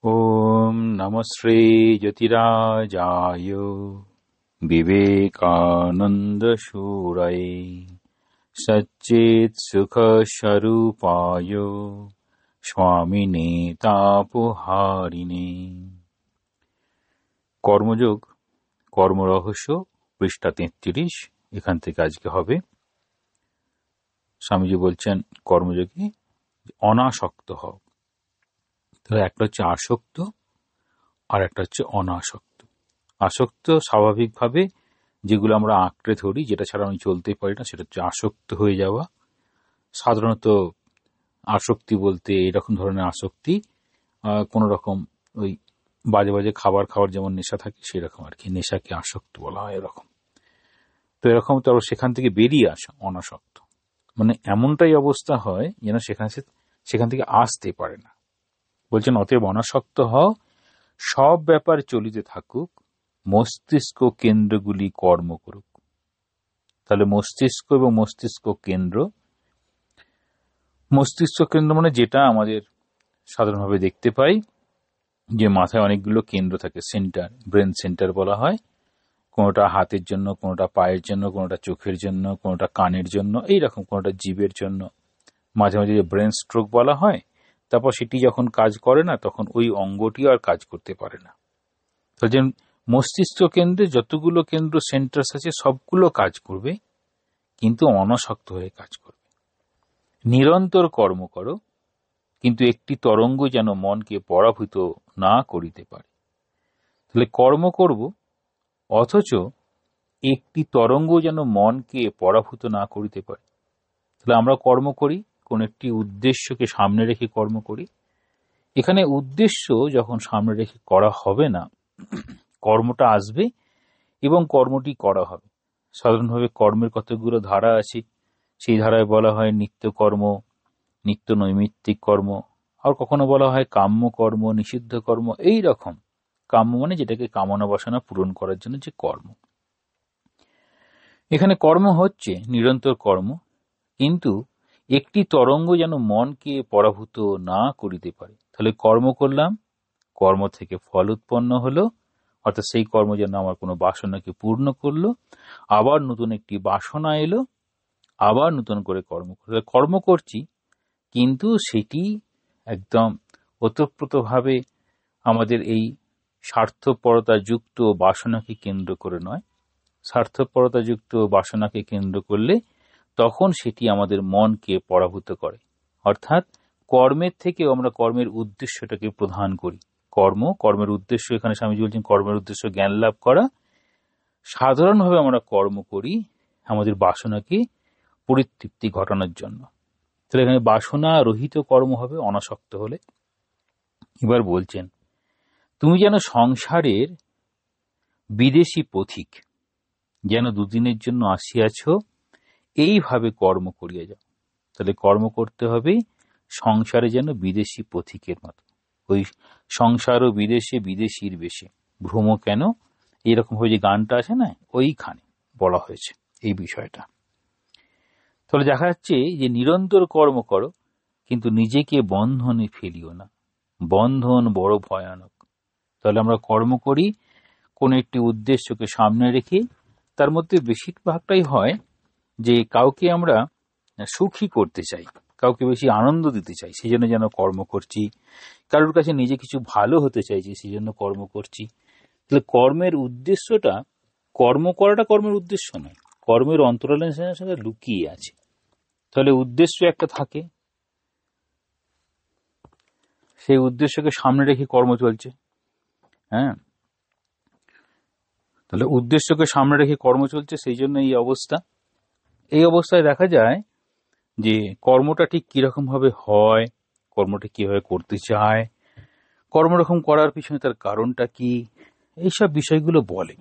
ओम नमः श्री ज्योतिराजाय विवेकानंद शूरये सच्चित् सुख स्वरूपाय स्वामिने तापहारिणे। কর্মযোগ কর্মরহস্য পৃষ্ঠা 33 এখান থেকে আজকে হবে। স্বামীজি বলছেন কর্মযোগে অনাসক্ত হও। তাহলে একটা হচ্ছে আসক্ত আর একটা হচ্ছে অনাসক্ত। আসক্ত স্বাভাবিকভাবে যেগুলো আমরা আঁকড়ে ধরি, যেটা ছাড়া আমি চলতে পারি না, সেটা হচ্ছে আসক্ত হয়ে যাওয়া। সাধারণত আসক্তি বলতে এরকম ধরনের আসক্তি কোনো রকম ওই বাজে বাজে খাবার খাওয়ার যেমন নেশা থাকে সেরকম আর কি, নেশাকে আসক্ত বলা হয় এরকম। তো এরকম তো সেখান থেকে বেরিয়ে আসা অনাসক্ত, মানে এমনটাই অবস্থা হয় যেন সেখান থেকে আসতে পারে না। বলছেন অতএব অনাসক্ত হও, সব ব্যাপার চলিতে থাকুক, মস্তিষ্ক কেন্দ্রগুলি কর্ম করুক। তাহলে মস্তিষ্ক এবং মস্তিষ্ক কেন্দ্র মানে যেটা আমাদের সাধারণভাবে দেখতে পাই যে মাথায় অনেকগুলো কেন্দ্র থাকে, সেন্টার, ব্রেন সেন্টার বলা হয়। কোনোটা হাতের জন্য, কোনোটা পায়ের জন্য, কোনোটা চোখের জন্য, কোনোটা কানের জন্য, এইরকম কোনোটা জিভের জন্য। মাঝে মাঝে যে ব্রেন স্ট্রোক বলা হয়, তারপর সেটি যখন কাজ করে না তখন ওই অঙ্গটিও আর কাজ করতে পারে না। তো যে মস্তিষ্ক কেন্দ্রে যতগুলো কেন্দ্র সেন্টার্স আছে সবগুলো কাজ করবে, কিন্তু অনাসক্ত হয়ে কাজ করবে। নিরন্তর কর্ম করো, কিন্তু একটি তরঙ্গ যেন মনকে পরাভূত না করিতে পারে। তাহলে কর্ম করব, অথচ একটি তরঙ্গ যেন মনকে পরাভূত না করিতে পারে। তাহলে আমরা কর্ম করি, কোন একটি উদ্দেশ্যকে সামনে রেখে কর্ম করি। এখানে উদ্দেশ্য যখন সামনে রেখে করা হবে না, কর্মটা আসবে এবং কর্মটি করা হবে। সাধারণভাবে কর্মের কতগুলো ধারা আছে, সেই ধারায় বলা হয় নিত্য কর্ম, নিত্য নৈমিত্তিক কর্ম, আর কখনো বলা হয় কাম্য কর্ম, নিষিদ্ধ কর্ম। এই রকম কাম্য মানে যেটাকে কামনা বাসনা পূরণ করার জন্য যে কর্ম। এখানে কর্ম হচ্ছে নিরন্তর কর্ম, কিন্তু একটি তরঙ্গ যেন মনকে পরাভূত না করিতে পারে। তাহলে কর্ম করলাম, কর্ম থেকে ফল উৎপন্ন হলো, অর্থাৎ সেই কর্ম যেন আমার কোনো বাসনাকে পূর্ণ করলো, আবার নতুন একটি বাসনা এলো, আবার নতুন করে কর্ম করছি, কিন্তু সেটি একদম ওতপ্রোতভাবে আমাদের এই স্বার্থপরতা যুক্ত বাসনাকে কেন্দ্র করে নয়। স্বার্থপরতা যুক্ত বাসনাকে কেন্দ্র করলে তখন সেটি আমাদের মনকে পরাভূত করে। অর্থাৎ কর্মের থেকেও আমরা কর্মের উদ্দেশ্যটাকে প্রধান করি। কর্মের উদ্দেশ্য, এখানে স্বামীজি বলছেন কর্মের উদ্দেশ্য জ্ঞান লাভ করা। সাধারণভাবে আমরা কর্ম করি আমাদের বাসনাকে পরিতৃপ্তি ঘটানোর জন্য। তাহলে এখানে বাসনা রহিত কর্ম হবে অনাসক্ত হলে। এবার বলছেন তুমি যেন সংসারের বিদেশি পথিক, যেন দুদিনের জন্য আসিয়াছ, এইভাবে কর্ম করিয়া যাও। তাহলে কর্ম করতে হবে সংসারে যেন বিদেশি পথিকের মতো। ওই সংসার ও বিদেশে বিদেশির বেশে ভ্রম কেন, এইরকম ভাবে যে গানটা আছে না, ওইখানে বলা হয়েছে এই বিষয়টা। তাহলে দেখা যাচ্ছে যে নিরন্তর কর্ম করো, কিন্তু নিজেকে বন্ধনে ফেলিও না। বন্ধন বড় ভয়ানক। তাহলে আমরা কর্ম করি কোন একটি উদ্দেশ্যকে সামনে রেখে, তার মধ্যে বেশিরভাগটাই হয় যে কাউকে আমরা সুখী করতে চাই, কাউকে বেশি আনন্দ দিতে চাই, সেই জন্য যেন কর্ম করছি। কারোর কাছে নিজে কিছু ভালো হতে চাইছি, সেই জন্য কর্ম করছি। তাহলে কর্মের উদ্দেশ্যটা, কর্ম করাটা কর্মের উদ্দেশ্য নয়, কর্মের অন্তরালের সাথে লুকিয়ে আছে। তাহলে উদ্দেশ্য একটা থাকে, সেই উদ্দেশ্যকে সামনে রেখে কর্ম চলছে। হ্যাঁ, তাহলে উদ্দেশ্যকে সামনে রেখে কর্ম চলছে, সেই জন্য এই অবস্থা। এই অবস্থায় দেখা যায় যে কর্মটা ঠিক কিরকম ভাবে হয়, কর্মটা কিভাবে করতে চায়, কর্মরকম করার পিছনে তার কারণটা কি, এইসব বিষয়গুলো বলে।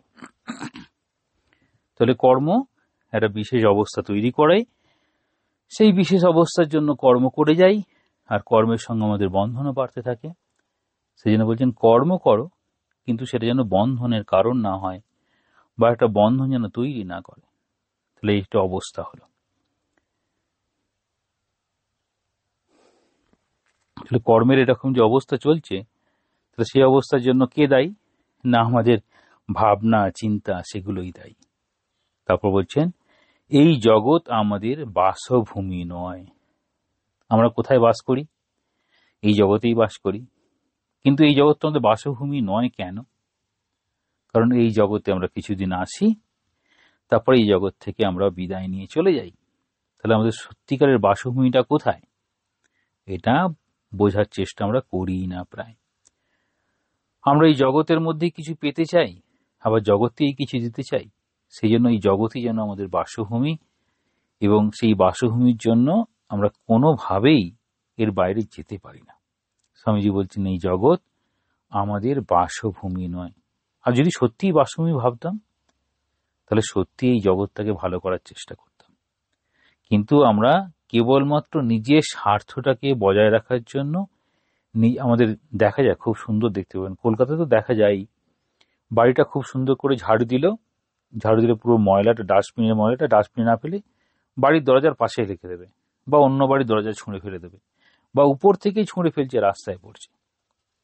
তাহলে কর্ম একটা বিশেষ অবস্থা তৈরি করে, সেই বিশেষ অবস্থার জন্য কর্ম করে যাই, আর কর্মের সঙ্গে আমাদের বন্ধনও বাড়তে থাকে। সেই জন্য বলছেন কর্ম করো, কিন্তু সেটা যেন বন্ধনের কারণ না হয়, বা একটা বন্ধন যেন তৈরি না করে। তাহলে এইটা অবস্থা হলো। তাহলে কর্মের এরকম যে অবস্থা চলছে, তাহলে সেই অবস্থার জন্য কে দায়ী? না আমাদের ভাবনা চিন্তা সেগুলোই দায়ী। তারপর বলছেন এই জগৎ আমাদের বাসভূমি নয়। আমরা কোথায় বাস করি? এই জগতেই বাস করি। কিন্তু এই জগৎ তো আমাদের বাসভূমি নয় কেন? কারণ এই জগতে আমরা কিছুদিন আসি, তারপরে এই জগৎ থেকে আমরা বিদায় নিয়ে চলে যাই। তাহলে আমাদের সত্যিকারের বাসভূমিটা কোথায়? এটা বোঝার চেষ্টা আমরা করি না প্রায়। আমরা এই জগতের মধ্যে কিছু পেতে চাই, আবার জগতেই কিছু দিতে চাই। সেই জন্য এই জগতই যেন আমাদের বাসভূমি, এবং সেই বাসভূমির জন্য আমরা কোনোভাবেই এর বাইরে যেতে পারি না। স্বামীজি বলছেন এই জগৎ আমাদের বাসভূমি নয়। আর যদি সত্যিই বাসভূমি ভাবতাম, তাহলে সত্যি এই জগৎটাকে ভালো করার চেষ্টা করতাম। কিন্তু আমরা কেবলমাত্র নিজের স্বার্থটাকে বজায় রাখার জন্য আমাদের দেখা যায়, খুব সুন্দর দেখতে পাবেন, কলকাতায় তো দেখা যায়, বাড়িটা খুব সুন্দর করে ঝাড়ু দিলে পুরো ময়লাটা, ডাস্টবিনে না ফেলে বাড়ির দরজার পাশে রেখে দেবে, বা অন্য বাড়ির দরজায় ছুঁড়ে ফেলে দেবে, বা উপর থেকেই ছুঁড়ে ফেলছে, রাস্তায় পড়ছে।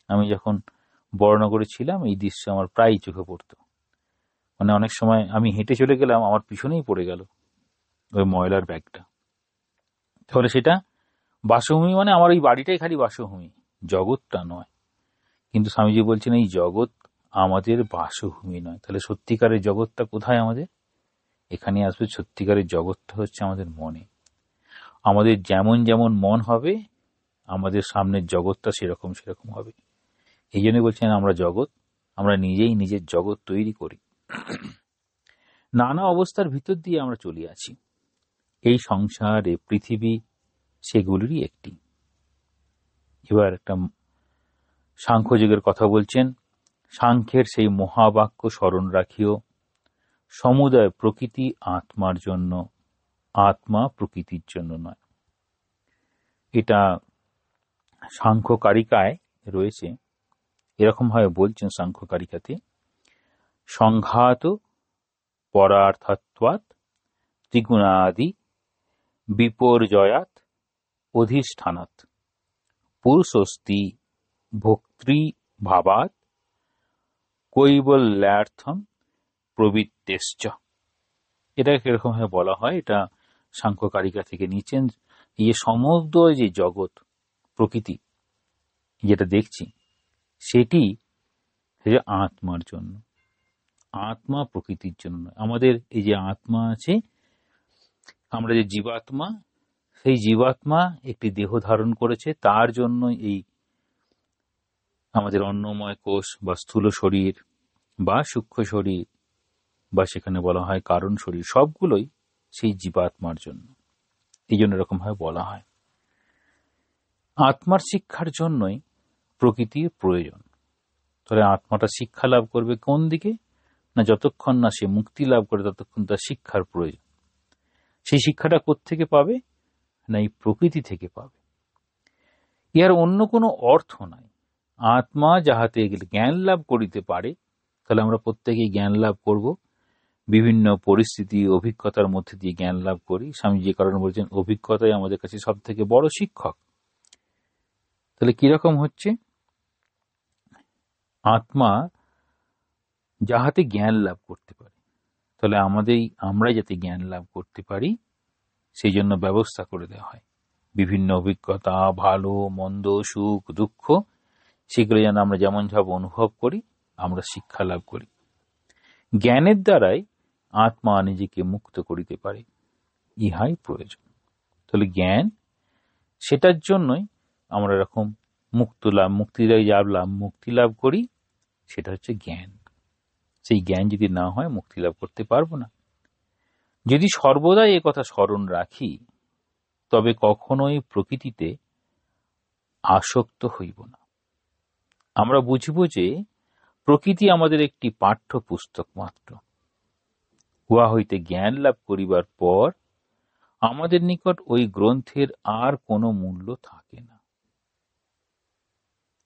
আমি যখন বড়নগরে ছিলাম এই দৃশ্য আমার প্রায়ই চোখে পড়তো। মানে অনেক সময় আমি হেঁটে চলে গেলাম, আমার পিছনেই পড়ে গেল ওই ময়লার ব্যাগটা। তাহলে সেটা বাসভূমি, মানে আমার ওই বাড়িটাই খালি বাসভূমি, জগৎটা নয়। কিন্তু স্বামীজি বলছেন এই জগৎ আমাদের বাসভূমি নয়। তাহলে সত্যিকারের জগৎটা কোথায় আমাদের? এখানে আসবে। সত্যিকারের জগৎটা হচ্ছে আমাদের মনে। আমাদের যেমন যেমন মন হবে, আমাদের সামনের জগৎটা সেরকম হবে। এই জন্য বলছেন আমরা জগৎ, আমরা নিজেই নিজের জগৎ তৈরি করি। নানা অবস্থার ভিতর দিয়ে আমরা চলে আছি। এই সংসার, এই পৃথিবী সেগুলিরই একটি। এবার একটা সাংখ্যযোগের কথা বলছেন। সাংখ্যের সেই মহাবাক্য স্মরণ রাখিও, সমুদয় প্রকৃতি আত্মার জন্য, আত্মা প্রকৃতির জন্য নয়। এটা সাংখ্য কারিকায় রয়েছে। এরকম ভাবে বলছেন সাংখ্য কারিকাতে, সংঘাত পরার্থত্বাৎ ত্রিগুণাদি বিপর্যয়াৎ অধিষ্ঠানাৎ পুরুষস্তি ভোক্তৃভাবাৎ কৈবল্যার্থম প্রবৃত্তেশ্চ। এটা কিরকম ভাবে বলা হয়, এটা সাংখ্য কারিকা থেকে নিচ্ছেন। এই সমগ্র যে জগৎ, প্রকৃতি যেটা দেখছি, সেটি আত্মার জন্য, আত্মা প্রকৃতির জন্য। আমাদের এই যে আত্মা আছে, আমরা যে জীবাত্মা, সেই জীবাত্মা একটি দেহ ধারণ করেছে, তার জন্য এই আমাদের অন্নময় কোষ বা স্থূল শরীর বা সূক্ষ্ম শরীর, বা সেখানে বলা হয় কারণ শরীর, সবগুলোই সেই জীবাত্মার জন্য। এই জন্য এরকম ভাবে বলা হয়। আত্মার শিক্ষার জন্যই প্রকৃতির প্রয়োজন। তাহলে আত্মাটা শিক্ষা লাভ করবে কোন দিকে? না, যতক্ষণ না সে মুক্তি লাভ করে ততক্ষণ তার শিক্ষার প্রয়োজন। সেই শিক্ষাটা কোত্থেকে পাবে? না, এই প্রকৃতি থেকে পাবে। ইহার অন্য কোনো অর্থ নাই। আত্মা যাহাতে জ্ঞান লাভ করিতে পারে, তাহলে আমরা প্রত্যেকেই জ্ঞান লাভ করব, বিভিন্ন পরিস্থিতি অভিজ্ঞতার মধ্যে দিয়ে জ্ঞান লাভ করি। স্বামী যে কারণে বলছেন অভিজ্ঞতাই আমাদের কাছে সব থেকে বড় শিক্ষক। তাহলে কিরকম হচ্ছে? আত্মা যাহাতে জ্ঞান লাভ করতে পারে, তাহলে আমরাই যাতে জ্ঞান লাভ করতে পারি সেই জন্য ব্যবস্থা করে দেওয়া হয়। বিভিন্ন অভিজ্ঞতা, ভালো মন্দ, সুখ দুঃখ, সেগুলো যেন আমরা যেমন ভাবে অনুভব করি, আমরা শিক্ষা লাভ করি। জ্ঞানের দ্বারাই আত্মা নিজেকে মুক্ত করিতে পারে, ইহাই প্রয়োজন। তাহলে জ্ঞান, সেটার জন্যই আমরা এরকম মুক্তি লাভ করি, সেটা হচ্ছে জ্ঞান। সেই জ্ঞান যদি না হয় মুক্তি লাভ করতে পারবো না। যদি সর্বদাই এ কথা স্মরণ রাখি, তবে কখনোই প্রকৃতিতে আসক্ত হইব না। আমরা বুঝব যে প্রকৃতি আমাদের একটি পাঠ্যপুস্তক মাত্র। উহা হইতে জ্ঞান লাভ করিবার পর আমাদের নিকট ওই গ্রন্থের আর কোনো মূল্য থাকে না।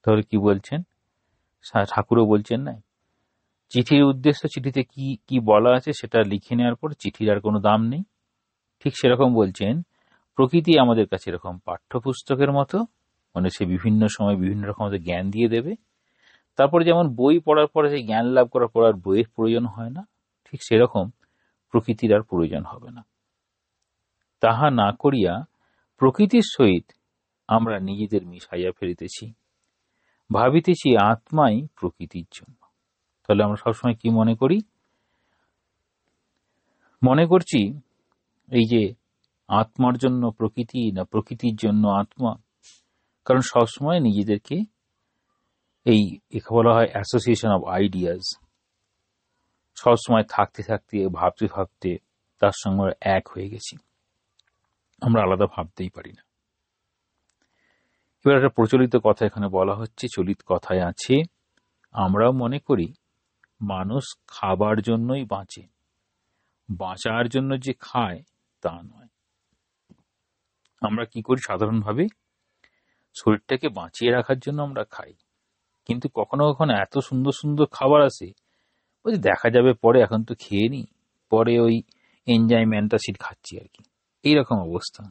তাহলে কি বলছেন? ঠাকুরও বলছেন না, চিঠির উদ্দেশ্য, চিঠিতে কি কি বলা আছে সেটা লিখে নেওয়ার পর চিঠির আর কোনো দাম নেই। ঠিক সেরকম বলছেন, প্রকৃতি আমাদের কাছে এরকম পাঠ্যপুস্তকের মতো, মানে সে বিভিন্ন সময় বিভিন্ন রকম জ্ঞান দিয়ে দেবে। তারপরে যেমন বই পড়ার পরে সেই জ্ঞান লাভ করার পর আর বইয়ের প্রয়োজন হয় না, ঠিক সেরকম প্রকৃতির আর প্রয়োজন হবে না। তাহা না করিয়া প্রকৃতির সহিত আমরা নিজেদের মিশাইয়া ফেলিতেছি, ভাবিতেছি আত্মাই প্রকৃতির জন্য। তাহলে আমরা সবসময় কি মনে করি? মনে করছি এই যে আত্মার জন্য প্রকৃতি না প্রকৃতির জন্য আত্মা, কারণ সবসময় নিজেদেরকে এই একে বলা হয় অ্যাসোসিয়েশন অফ আইডিয়াস, সবসময় থাকতে থাকতে ভাবতে ভাবতে তার সঙ্গে এক হয়ে গেছি, আমরা আলাদা ভাবতেই পারি না। এবার একটা প্রচলিত কথা এখানে বলা হচ্ছে, চলিত কথায় আছে, আমরাও মনে করি মানুষ খাবার জন্যই বাঁচে, বাঁচার জন্য যে খায় তা নয়। আমরা কি করি সাধারণভাবে? শরীরটাকে বাঁচিয়ে রাখার জন্য আমরা খাই, কিন্তু কখনো কখনো এত সুন্দর সুন্দর খাবার আছে, ওই দেখা যাবে পরে, এখন তো খেয়ে নি, পরে ওই এনজাইমেন্টটা সিট খাচ্ছি আর কি, এইরকম অবস্থা।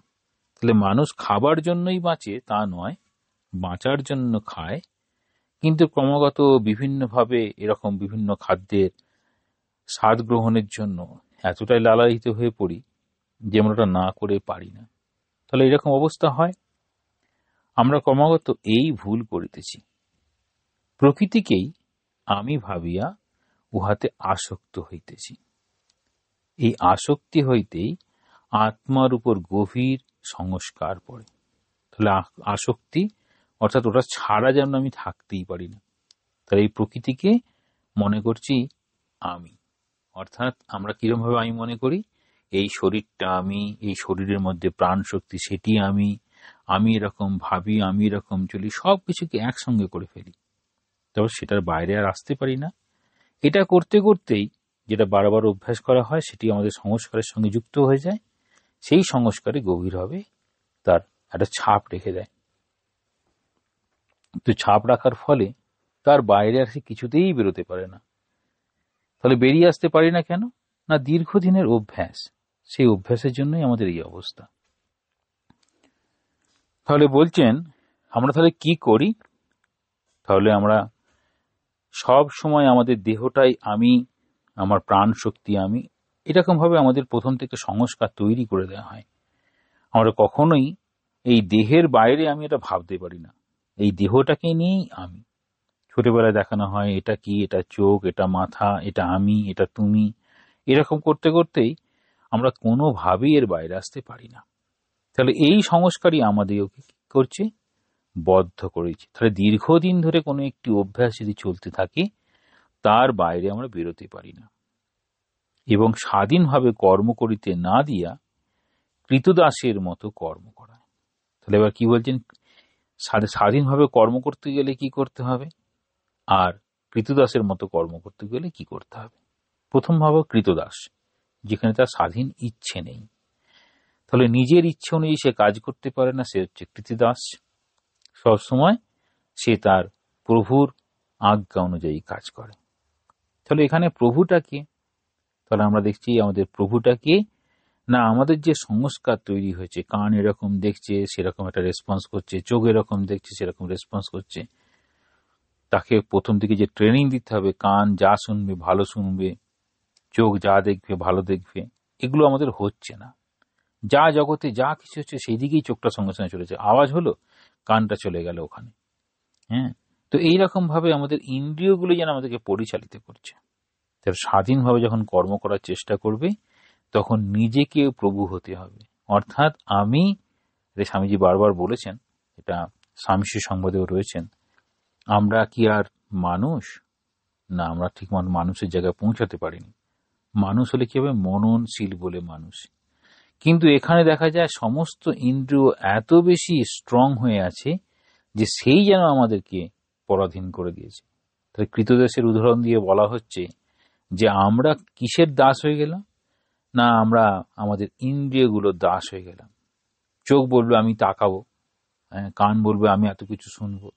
তাহলে মানুষ খাবার জন্যই বাঁচে তা নয়, বাঁচার জন্য খায়, কিন্তু ক্রমাগত বিভিন্নভাবে এরকম বিভিন্ন খাদ্যের স্বাদ গ্রহণের জন্য এতটাই লালায়িত হয়ে পড়ি যে আমরা ওটা না করে পারি না। তাহলে এরকম অবস্থা হয়। আমরা ক্রমাগত এই ভুল করিতেছি, প্রকৃতিকেই আমি ভাবিয়া উহাতে আসক্ত হইতেছি। এই আসক্তি হইতেই আত্মার উপর গভীর সংস্কার পড়ে। তাহলে আসক্তি অর্থাৎ ওটা ছাড়া যেন আমি থাকতেই পারি না। তাহলে এই প্রকৃতিকে মনে করছি আমি, অর্থাৎ আমরা কিরকম ভাবে আমি মনে করি? এই শরীরটা আমি, এই শরীরের মধ্যে প্রাণ শক্তি সেটি আমি, আমি এরকম ভাবি, আমি এরকম চলি, সব কিছুকে একসঙ্গে করে ফেলি। তবে সেটার বাইরে আর আসতে পারি না। এটা করতে করতেই যেটা বারবার অভ্যাস করা হয় সেটি আমাদের সংস্কারের সঙ্গে যুক্ত হয়ে যায়, সেই সংস্কারে গভীরভাবে তার একটা ছাপ রেখে দেয়। তো ছাপ রাখার ফলে তার বাইরে আর সে কিছুতেই বেরোতে পারে না। তাহলে বেরিয়ে আসতে পারি না কেন? না, দীর্ঘদিনের অভ্যাস, সেই অভ্যাসের জন্যই আমাদের এই অবস্থা। তাহলে বলছেন আমরা তাহলে কি করি? তাহলে আমরা সব সময় আমাদের দেহটাই আমি, আমার প্রাণ শক্তি আমি, এরকম ভাবে আমাদের প্রথম থেকে সংস্কার তৈরি করে দেওয়া হয়। আমরা কখনোই এই দেহের বাইরে আমি এটা ভাবতে পারি না, এই দেহটাকে নিয়েই আমি। ছোটবেলায় দেখানো হয় এটা কি, এটা চোখ, এটা মাথা, এটা আমি, এটা তুমি, এরকম করতে করতেই আমরা কোনোভাবেই এর বাইরে আসতে পারি না। তাহলে এই সংস্কারই আমাদেরকে কি করছে? বদ্ধ করেছে। তাহলে দীর্ঘদিন ধরে কোনো একটি অভ্যাস যদি চলতে থাকে, তার বাইরে আমরা বেরোতে পারি না, এবং স্বাধীনভাবে কর্ম করিতে না দিয়া কৃতদাসের মতো কর্ম করায়। তাহলে এবার কি বলছেন? স্বাধীনভাবে কর্ম করতে গেলে কি করতে হবে, আর কৃতদাসের মতো কর্ম করতে গেলে কি করতে হবে? প্রথম ভাব কৃতদাস, যেখানে তার স্বাধীন ইচ্ছে নেই। তাহলে নিজের ইচ্ছে অনুযায়ী সে কাজ করতে পারে না, সে হচ্ছে কৃতদাস। সবসময় সে তার প্রভুর আজ্ঞা অনুযায়ী কাজ করে। তাহলে এখানে প্রভুটাকে, তাহলে আমরা দেখছি আমাদের প্রভুটাকে না, আমাদের যে সংস্কার তৈরি হয়েছে, কান এরকম দেখছে সেরকম একটা রেসপন্স করছে, চোখ এরকম দেখছে সেরকম রেসপন্স করছে, তাকে প্রথম দিকে যে ট্রেনিং দিতে হবে, কান যা শুনবে ভালো শুনবে, চোখ যা দেখবে ভালো দেখবে, এগুলো আমাদের হচ্ছে না। যা জগতে যা কিছু হচ্ছে সেই দিকেই চোখটা সঙ্গে সঙ্গে চলেছে, আওয়াজ হলো কানটা চলে গেল ওখানে। হ্যাঁ, তো এইরকম ভাবে আমাদের ইন্দ্রিয়গুলো যেন আমাদেরকে পরিচালিত করছে। তার স্বাধীনভাবে যখন কর্ম করার চেষ্টা করবে, তখন নিজেকে প্রভু হতে হবে। অর্থাৎ আমি, স্বামীজি বারবার বলেছেন, এটা স্বামীশ্রী সংবাদেও রয়েছেন, আমরা কি আর মানুষ? না, আমরা ঠিক মানুষের জায়গায় পৌঁছাতে পারিনি। মানুষ হলে কি হবে? মননশীল বলে মানুষ। কিন্তু এখানে দেখা যায় সমস্ত ইন্দ্রিয় এত বেশি স্ট্রং হয়ে আছে যে সেই যেন আমাদেরকে পরাধীন করে দিয়েছে। তাই কৃতদাসের উদাহরণ দিয়ে বলা হচ্ছে যে আমরা কিসের দাস হয়ে গেলাম? না, আমরা আমাদের ইন্দ্রিয়গুলোর দাস হয়ে গেলাম। চোখ বলবে আমি তাকাবো, কান বলবে আমি এত কিছু শুনবো।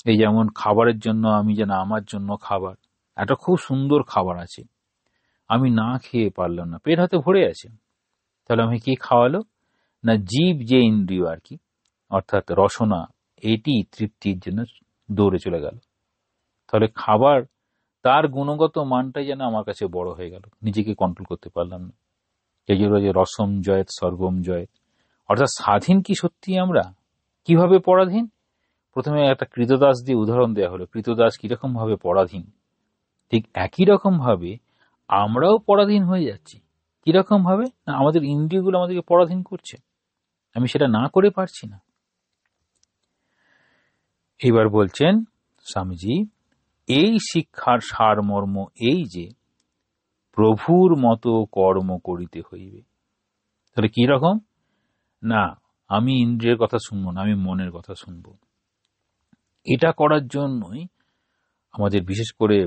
এই যেমন খাবারের জন্য আমি যেন আমার জন্য খাবার, একটা খুব সুন্দর খাবার আছে, আমি না খেয়ে পারলাম না, পেট হাতে ভরে আছে, তাহলে আমি কি খাওয়ালো? না, জীব যে ইন্দ্রিয় আর কি, অর্থাৎ রসনা, এটি তৃপ্তির জন্য দৌড়ে চলে গেল। তাহলে খাবার তার গুণগত মানটাই যেন আমার কাছে বড় হয়ে গেল, নিজেকে কন্ট্রোল করতে পারলাম না। এই যে রসম জয়েত সর্বম জয়েত, অর্থাৎ স্বাধীন কি সত্যি আমরা? কিভাবে পরাধীন? প্রথমে একটা কৃতদাস দিয়ে উদাহরণ দেওয়া হলো, কৃতদাস কিরকম ভাবে পরাধীন। ঠিক একই রকম ভাবে আমরাও পরাধীন হয়ে যাচ্ছি। কিরকম ভাবে? না, আমাদের ইন্দ্রিয়গুলো আমাদেরকে পরাধীন করছে, আমি সেটা না করে পারছি না। এবার বলছেন স্বামীজি, এই শিক্ষার সারমর্ম এই যে প্রভুর মতো কর্ম করিতে হইবে। তাহলে কি রকম? না, আমি ইন্দ্রিয়ের কথা শুনবো না, আমি মনের কথা শুনবো। এটা করার জন্যই আমাদের বিশেষ করে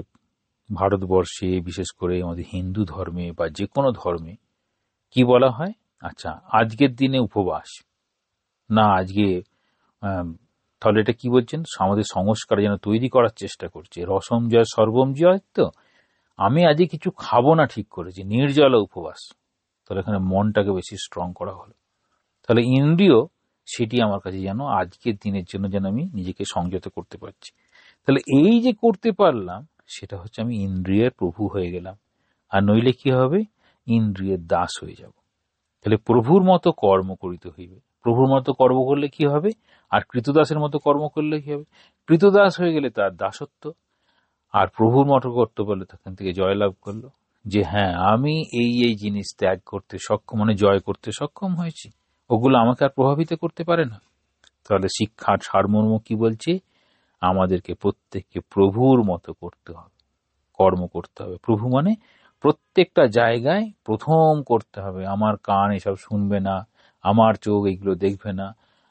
ভারতবর্ষে, বিশেষ করে আমাদের হিন্দু ধর্মে বা যে কোনো ধর্মে কি বলা হয়, আচ্ছা আজকের দিনে উপবাস না, আজকে তাহলে এটা কি বলছেন, আমাদের সংস্কার যেন তৈরি করার চেষ্টা করছে, রসম জয় সর্বম জয়। তো আমি আজকে কিছু খাবো না ঠিক করেছি, নির্জলা উপবাস। তাহলে এখানে মনটাকে বেশি স্ট্রং করা হলো। তাহলে ইন্দ্রিয় সেটি আমার কাছে যেন আজকের দিনের জন্য যেন আমি নিজেকে সংযত করতে পারছি। তাহলে এই যে করতে পারলাম, সেটা হচ্ছে আমি ইন্দ্রিয়ের প্রভু হয়ে গেলাম। আর নইলে কি হবে? ইন্দ্রিয়ের দাস হয়ে যাব। তাহলে প্রভুর মতো কর্ম করিতে হইবে। প্রভুর মতো কর্ম করলে কি হবে? আর কৃতদাসের মতো কর্ম করলে কি হবে? কৃতদাস হয়ে গেলে তার দাসত্ব, আর প্রভুর মতো করতে বলে তখন থেকে জয়লাভ করলো, যে হ্যাঁ আমি এই জিনিস ত্যাগ করতে সক্ষম, মানে জয় করতে সক্ষম হয়েছি, ওগুলো আমাকে আর প্রভাবিত করতে পারে না। তাহলে শিক্ষার সারমর্ম কি বলছে? আমাদেরকে প্রত্যেককে প্রভুর মতো করতে হবে, কর্ম করতে হবে। প্রভু মানে প্রত্যেকটা জায়গায় প্রথম করতে হবে। আমার কান এসব শুনবে না, আমার চোখ এইগুলো দেখবে না,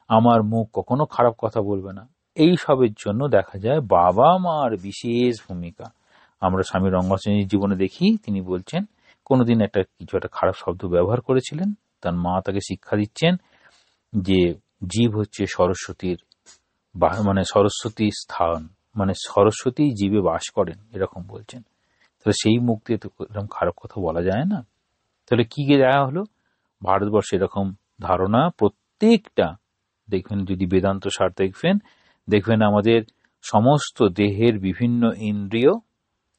আমার মুখ কখনো খারাপ কথা বলবে না। এই সবের জন্য দেখা যায় বাবা মার বিশেষ ভূমিকা। আমরা স্বামী রঙ্গসেনের জীবনে দেখি, তিনি বলছেন কোনোদিন কিছু একটা খারাপ শব্দ ব্যবহার করেছিলেন, তার মা তাকে শিক্ষা দিচ্ছেন যে জীব হচ্ছে সরস্বতীর, মানে সরস্বতীর স্থান, মানে সরস্বতী জীবে বাস করেন, এরকম বলছেন। তাহলে সেই মুখ দিয়ে তো এরকম খারাপ কথা বলা যায় না। তাহলে কি দেয়া হলো? ভারতবর্ষে এরকম ধারণা প্রত্যেকটা, দেখবেন যদি বেদান্ত সার দেখবেন আমাদের সমস্ত দেহের বিভিন্ন ইন্দ্রিয়,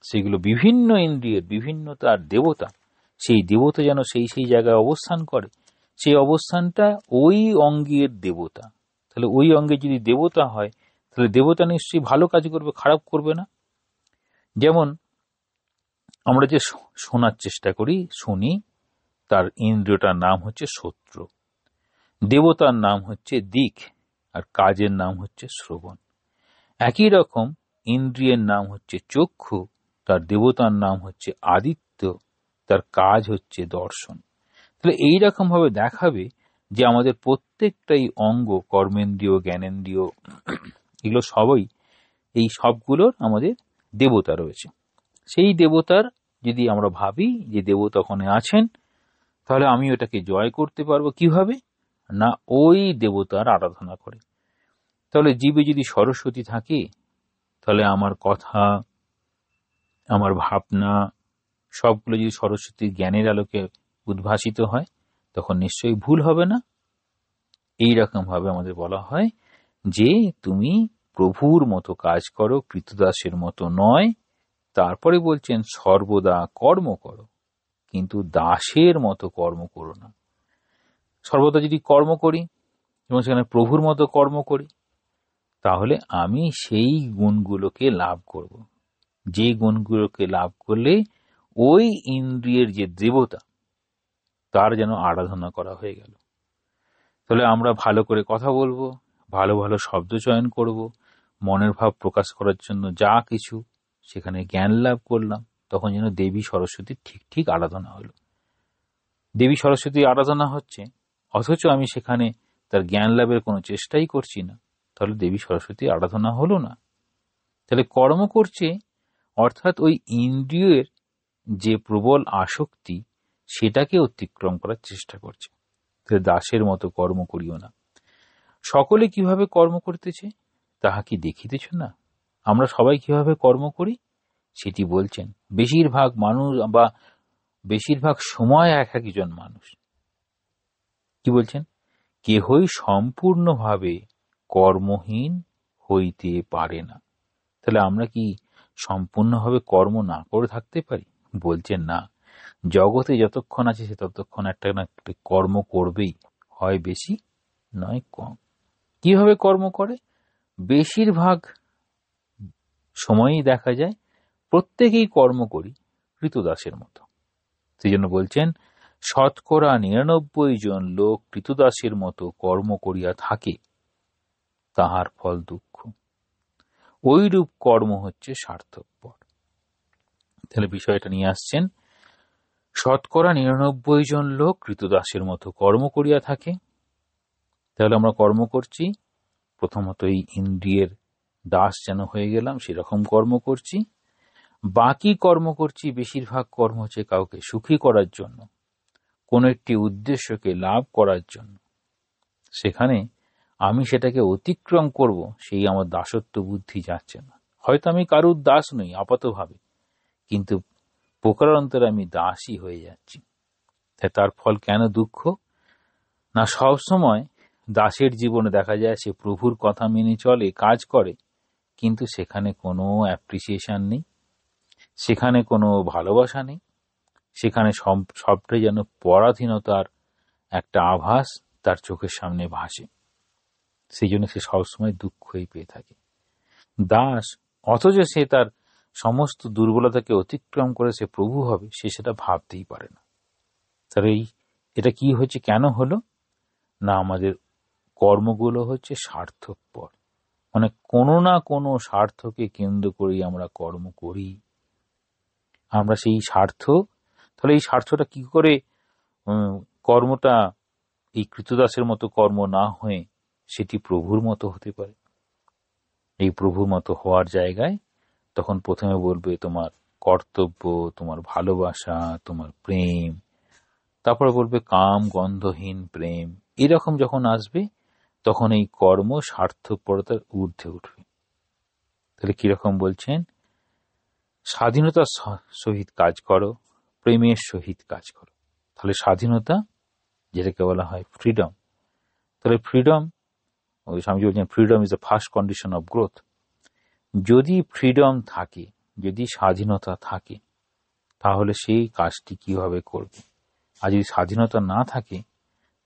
সেগুলো বিভিন্ন ইন্দ্রিয়ের বিভিন্ন তার দেবতা, সেই দেবতা যেন সেই জায়গায় অবস্থান করে, সেই অবস্থানটা ওই অঙ্গের দেবতা। তাহলে ওই অঙ্গে যদি দেবতা হয়, তাহলে দেবতা নিশ্চয়ই ভালো কাজ করবে, খারাপ করবে না। যেমন আমরা যে শোনার চেষ্টা করি, শুনি, তার ইন্দ্রিয়টার নাম হচ্ছে শ্রোত্র, দেবতার নাম হচ্ছে দিক, আর কাজের নাম হচ্ছে শ্রবণ। একই রকম ইন্দ্রিয়ের নাম হচ্ছে চক্ষু, তার দেবতার নাম হচ্ছে আদিত্য, তার কাজ হচ্ছে দর্শন। তাহলে এইরকম ভাবে দেখাবে যে আমাদের প্রত্যেকটাই অঙ্গ, কর্মেন্দ্রিয়, জ্ঞানেন্দ্রিয়, এগুলো সবই, এই সবগুলোর আমাদের দেবতা রয়েছে। সেই দেবতার যদি আমরা ভাবি যে দেবতা ওখানে আছেন, তাহলে আমি ওটাকে জয় করতে পারবো কিভাবে? না, ওই দেবতার আরাধনা করে। তাহলে জীবে যদি সরস্বতী থাকে, তাহলে আমার কথা, আমার ভাবনা, সবগুলো যদি সরস্বতীর জ্ঞানের আলোকে উদ্ভাসিত হয়, তখন নিশ্চয়ই ভুল হবে না। এই রকম ভাবে আমাদের বলা হয় যে তুমি প্রভুর মতো কাজ করো, কৃতদাসের মতো নয়। তারপরে বলছেন সর্বদা কর্ম করো, কিন্তু দাসের মতো কর্ম করো না। সর্বদা যদি কর্ম করি এবং সেখানে প্রভুর মতো কর্ম করি, তাহলে আমি সেই গুণগুলোকে লাভ করব, যে গুণগুলোকে লাভ করলে ওই ইন্দ্রিয়ের যে দেবতা, তার যেন আরাধনা করা হয়ে গেল। তাহলে আমরা ভালো করে কথা বলবো, ভালো ভালো শব্দ চয়ন করব, মনের ভাব প্রকাশ করার জন্য যা কিছু সেখানে জ্ঞান লাভ করলাম, তখন যেন দেবী সরস্বতীর ঠিক ঠিক আরাধনা হলো। দেবী সরস্বতীর আরাধনা হচ্ছে, অথচ আমি সেখানে তার জ্ঞান লাভের কোনো চেষ্টাই করছি না, তাহলে দেবী সরস্বতীর আরাধনা হলো না। তাহলে কর্ম করছে, অর্থাৎ ওই ইন্দ্রিয়ের যে প্রবল আসক্তি, সেটাকে অতিক্রম করার চেষ্টা করছে। দাসের মতো কর্ম করিও না। সকলে কিভাবে কর্ম করতেছে তাহা কি দেখিতেছ না? আমরা সবাই কিভাবে কর্ম করি সেটি বলছেন। বেশিরভাগ মানুষ বা বেশিরভাগ সময় এক একজন মানুষ কি বলছেন? কেহই সম্পূর্ণভাবে কর্মহীন হইতে পারে না। তাহলে আমরা কি সম্পূর্ণভাবে কর্ম না করে থাকতে পারি? বলছেন না, জগতে যতক্ষণ আছে সে ততক্ষণ একটা না একটা কর্ম করবেই, হয় বেশি নয় কম। কিভাবে কর্ম করে? বেশিরভাগ সময়ই দেখা যায় প্রত্যেকেই কর্ম করি কৃতদাসের মতো। সেই জন্য বলছেন, 99% লোক কৃতদাসের মতো কর্ম করিয়া থাকে, তাহার ফল দুঃখ। ওইরূপ কর্ম হচ্ছে স্বার্থপর। তাহলে বিষয়টা নিয়ে আসছেন, 99% লোক কৃতদাসের মতো কর্ম করিয়া থাকে। তাহলে আমরা কর্ম করছি, প্রথমত এই ইন্দ্রিয়ের দাস যেন হয়ে গেলাম সেরকম কর্ম করছি। বাকি কর্ম করছি, বেশিরভাগ কর্ম হচ্ছে কাউকে সুখী করার জন্য, কোন একটি উদ্দেশ্যকে লাভ করার জন্য। সেখানে আমি সেটাকে অতিক্রম করব, সেই আমার দাসত্ব বুদ্ধি যাচ্ছে না। হয়তো আমি কারুর দাস নই আপাতভাবে, কিন্তু প্রকারান্তরে আমি দাসই হয়ে যাচ্ছি। তার ফল কেন দুঃখ? না, সব সময় দাসের জীবনে দেখা যায় সে প্রভুর কথা মেনে চলে, কাজ করে, কিন্তু সেখানে কোনো অ্যাপ্রিসিয়েশন নেই, সেখানে কোনো ভালোবাসা নেই, সেখানে সবটাই যেন পরাধীনতার একটা আভাস তার চোখের সামনে ভাসে। সেই জন্য সে সবসময় দুঃখই পেয়ে থাকে। দাস, অথচ সে তার সমস্ত দুর্বলতাকে অতিক্রম করে সে প্রভু হবে, সে সেটা ভাবতেই পারে না। তাহলে এটা কি হচ্ছে, কেন হলো? না, আমাদের কর্মগুলো হচ্ছে স্বার্থপর, মানে কোনো না কোনো স্বার্থকে কেন্দ্র করেই আমরা কর্ম করি। আমরা সেই স্বার্থ, তাহলে এই স্বার্থটা কি করে কর্মটা এই কৃতদাসের মতো কর্ম না হয়ে সেটি প্রভুর মতো হতে পারে? এই প্রভুর মতো হওয়ার জায়গায় তখন প্রথমে বলবে তোমার কর্তব্য, তোমার ভালোবাসা, তোমার প্রেম, তারপরে বলবে কাম গন্ধহীন প্রেম। এরকম যখন আসবে তখন এই কর্ম স্বার্থপরতার ঊর্ধ্বে উঠবে। তাহলে কিরকম বলছেন? স্বাধীনতার সহিত কাজ করো, প্রেমের সহিত কাজ করো। তাহলে স্বাধীনতা, যেটাকে বলা হয় ফ্রিডম, তাহলে ফ্রিডম, ওই স্বামীজি বলছেন freedom is the first condition of growth. যদি ফ্রিডম থাকে, যদি স্বাধীনতা থাকে, তাহলে সেই কাজটি কিভাবে করবে? আর যদি স্বাধীনতা না থাকে,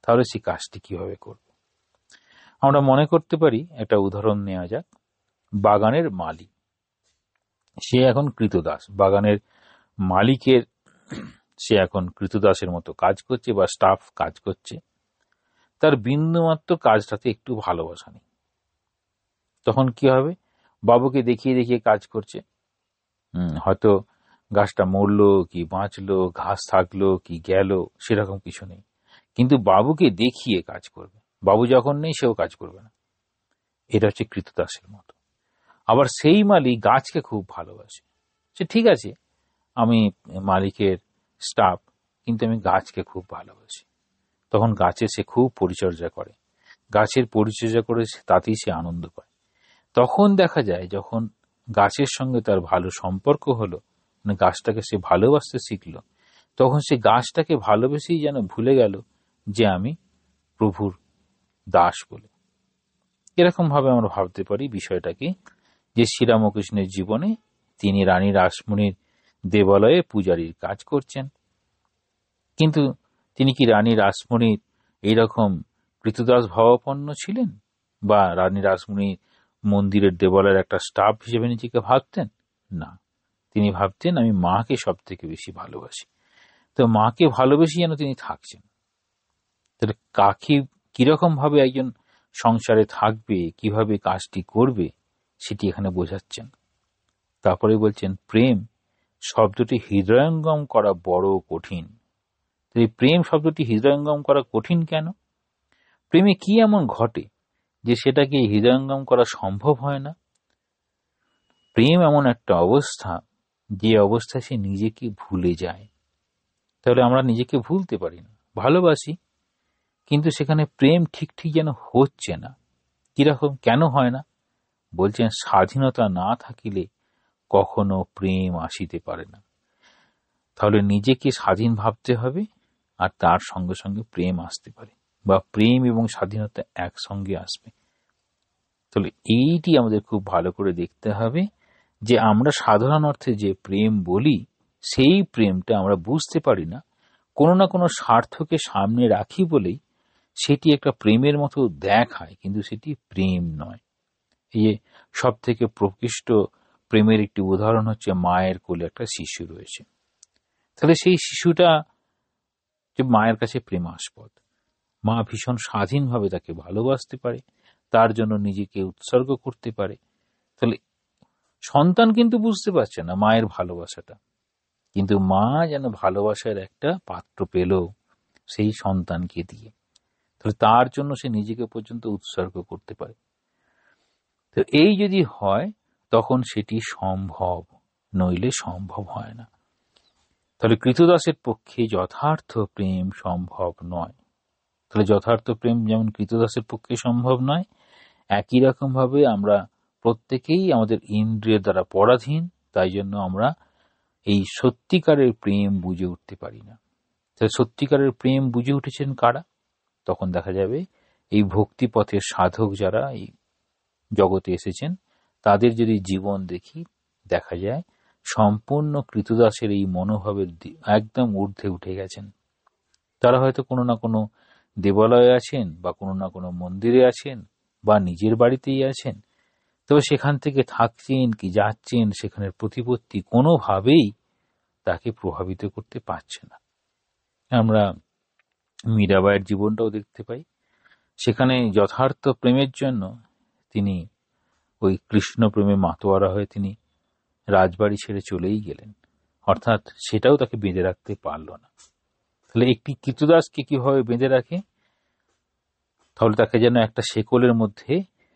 তাহলে সেই কাজটি কিভাবে করবে? আমরা মনে করতে পারি, একটা উদাহরণ নেওয়া যাক। বাগানের মালিক, সে এখন কৃতদাস, বাগানের মালিকের সে এখন কৃতদাসের মতো কাজ করছে বা স্টাফ কাজ করছে, তার বিন্দুমাত্র কাজটাতে একটু ভালোবাসা নেই। তখন কি হবে? বাবুকে দেখিয়ে দেখিয়ে কাজ করছে, হয়তো গাছটা মরলো কি বাঁচলো, ঘাস থাকলো কি গেল, সেরকম কিছু নেই, কিন্তু বাবুকে দেখিয়ে কাজ করবে। বাবু যখন নেই সেও কাজ করবে না। এটা হচ্ছে কৃতদাসের মতো। আবার সেই মালিক গাছকে খুব ভালোবাসে, সে ঠিক আছে আমি মালিকের স্টাফ, কিন্তু আমি গাছকে খুব ভালোবাসি। তখন গাছের সে খুব পরিচর্যা করে, গাছের পরিচর্যা করে তাতেই সে আনন্দ পায়। তখন দেখা যায় যখন গাছের সঙ্গে তার ভালো সম্পর্ক হলো, মানে গাছটাকে সে ভালোবাসতে শিখলো, তখন সে গাছটাকে ভালোবেসেই যেন ভুলে গেল যে আমি প্রভুর দাস বলে। এরকম ভাবে আমরা ভাবতে পারি বিষয়টাকে, যে শ্রীরামকৃষ্ণের জীবনে তিনি রানী রাসমণির দেবালয়ে পূজারীর কাজ করছেন, কিন্তু তিনি কি রানী রাসমণির এইরকম কৃতদাস ভাবাপন্ন ছিলেন, বা রানী রাসমণির মন্দিরের দেবালয়ের একটা স্টাফ হিসেবে নিজেকে ভাবতেন? না, তিনি ভাবতেন আমি মাকে সব থেকে বেশি ভালোবাসি, তো মাকে ভালোবেসে যেন তিনি থাকছেন। তাহলে কিরকম ভাবে একজন সংসারে থাকবে, কিভাবে কাজটি করবে, সেটি এখানে বোঝাচ্ছেন। তারপরে বলছেন প্রেম শব্দটি হৃদয়ঙ্গম করা বড় কঠিন। এই প্রেম শব্দটি হৃদয়ঙ্গম করা কঠিন কেন? প্রেমে কি এমন ঘটে যে সেটাকে হৃদয়ঙ্গম করা সম্ভব হয় না? প্রেম এমন একটা অবস্থা, যে অবস্থায় সে নিজেকে ভুলে যায়। তাহলে আমরা নিজেকে ভুলতে পারি না, ভালোবাসি, কিন্তু সেখানে প্রেম ঠিক যেন হচ্ছে না। কিরকম, কেন হয় না? বলছেন স্বাধীনতা না থাকিলে কখনো প্রেম আসিতে পারে না। তাহলে নিজেকে স্বাধীন ভাবতে হবে, আর তার সঙ্গে সঙ্গে প্রেম আসতে পারে, বা প্রেম এবং স্বাধীনতা একসঙ্গে আসবে। তাহলে এইটি আমাদের খুব ভালো করে দেখতে হবে, যে আমরা সাধারণ অর্থে যে প্রেম বলি, সেই প্রেমটা আমরা বুঝতে পারি না, কোনো না কোনো স্বার্থকে সামনে রাখি বলেই সেটি একটা প্রেমের মতো দেখায়, কিন্তু সেটি প্রেম নয়। এই যে সব থেকে প্রকৃষ্ট প্রেমের একটি উদাহরণ হচ্ছে মায়ের কোলে একটা শিশু রয়েছে। তাহলে সেই শিশুটা যে মায়ের কাছে প্রেমাস্পদ, মা ভীষণ স্বাধীনভাবে তাকে ভালোবাসতে পারে, তার জন্য নিজেকে উৎসর্গ করতে পারে। তাহলে সন্তান কিন্তু বুঝতে পারছে না মায়ের ভালোবাসাটা, কিন্তু মা যেন ভালোবাসার একটা পাত্র পেল সেই সন্তানকে দিয়ে, তাহলে তার জন্য সে নিজেকে পর্যন্ত উৎসর্গ করতে পারে। তো এই যদি হয় তখন সেটি সম্ভব, নইলে সম্ভব হয় না। তাহলে কৃতদাসের পক্ষে যথার্থ প্রেম সম্ভব নয়। তাহলে যথার্থ প্রেম যেমন কৃতদাসের পক্ষে সম্ভব নয়, একই রকম ভাবে আমরা প্রত্যেকেই আমাদের ইন্দ্রিয়ের দ্বারা পরাধীন, তাই জন্য আমরা এই সত্যিকারের প্রেম বুঝে উঠতে পারি না। তাহলে সত্যিকারের প্রেম বুঝে উঠেছেন কারা? তখন দেখা যাবে এই ভক্তিপথের সাধক যারা এই জগতে এসেছেন, তাদের যদি জীবন দেখি, দেখা যায় সম্পূর্ণ কৃতদাসের এই মনোভাবের একদম ঊর্ধ্বে উঠে গেছেন। তারা হয়তো কোনো না কোনো দেবালয়ে আছেন, বা কোনো না কোনো মন্দিরে আছেন, বা নিজের বাড়িতেই আছেন, তবে সেখান থেকে থাকছেন কি যাচ্ছেন, সেখানের প্রতিপত্তি কোনোভাবেই তাকে প্রভাবিত করতে পারছে না। আমরা মীরাবাইয়ের জীবনটাও দেখতে পাই। সেখানে যথার্থ প্রেমের জন্য তিনি ওই কৃষ্ণ প্রেমে মাতোয়ারা হয়ে তিনি রাজবাড়ি ছেড়ে চলেই গেলেন, অর্থাৎ সেটাও তাকে বেঁধে রাখতে পারল না। তাহলে একটি কৃতদাসকে কিভাবে বেঁধে রাখে? তাহলে তাকে যেন একটা শেকলের মধ্যে